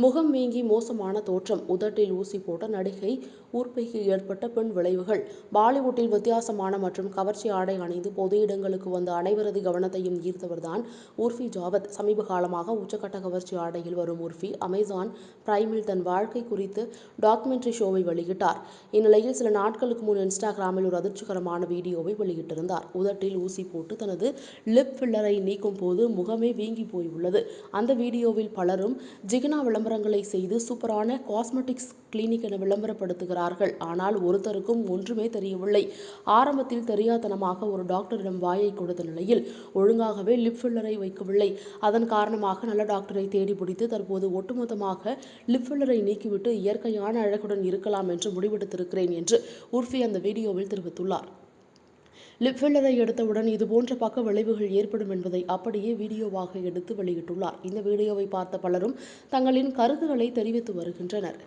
முகம் வீங்கி மோசமான தோற்றம், உதட்டில் ஊசி போட்ட நடிகை ஊர்பிக்கு ஏற்பட்ட பின் விளைவுகள். பாலிவுட்டில் வித்தியாசமான மற்றும் கவர்ச்சி ஆடை அணிந்து பொது இடங்களுக்கு வந்த அனைவரது கவனத்தையும் ஈர்த்தவர்தான் ஊர்ஃபி ஜாவத். சமீப காலமாக உச்சக்கட்ட கவர்ச்சி ஆடையில் வரும் ஊர்ஃபி, அமேசான் பிரைமில் தன் வாழ்க்கை குறித்து டாக்குமெண்ட்ரி ஷோவை வெளியிட்டார். இந்நிலையில் சில நாட்களுக்கு முன் இன்ஸ்டாகிராமில் ஒரு அதிர்ச்சிகரமான வீடியோவை வெளியிட்டிருந்தார். உதட்டில் ஊசி போட்டு தனது லிப் ஃபில்லரை நீக்கும் போது முகமே வீங்கி போய் உள்ளது. அந்த வீடியோவில் பலரும் ஜிகினா விளம்பரங்களை செய்து சூப்பரான காஸ்மெட்டிக்ஸ் கிளினிக் என விளம்பரப்படுத்துகிறார்கள். ஆனால் ஒருத்தருக்கும் ஒன்றுமே தெரியவில்லை. ஆரம்பத்தில் தெரியாத்தனமாக ஒரு டாக்டரிடம் வாயை கொடுத்த நிலையில் ஒழுங்காகவே லிப் ஃபில்லரை வைக்கவில்லை. அதன் காரணமாக நல்ல டாக்டரை தேடி பிடித்து தற்போது ஒட்டுமொத்தமாக லிப் ஃபில்லரை நீக்கிவிட்டு இயற்கையான அழகுடன் இருக்கலாம் என்று முடிவெடுத்திருக்கிறேன் என்று ஊர்ஃபி அந்த வீடியோவில் தெரிவித்துள்ளார். லிப் ஃபில்லரை எடுத்தவுடன் இதுபோன்ற பக்க விளைவுகள் ஏற்படும் என்பதை அப்படியே வீடியோவாக எடுத்து வெளியிட்டுள்ளார். இந்த வீடியோவை பார்த்த பலரும் தங்களின் கருத்துக்களை தெரிவித்து வருகின்றனர்.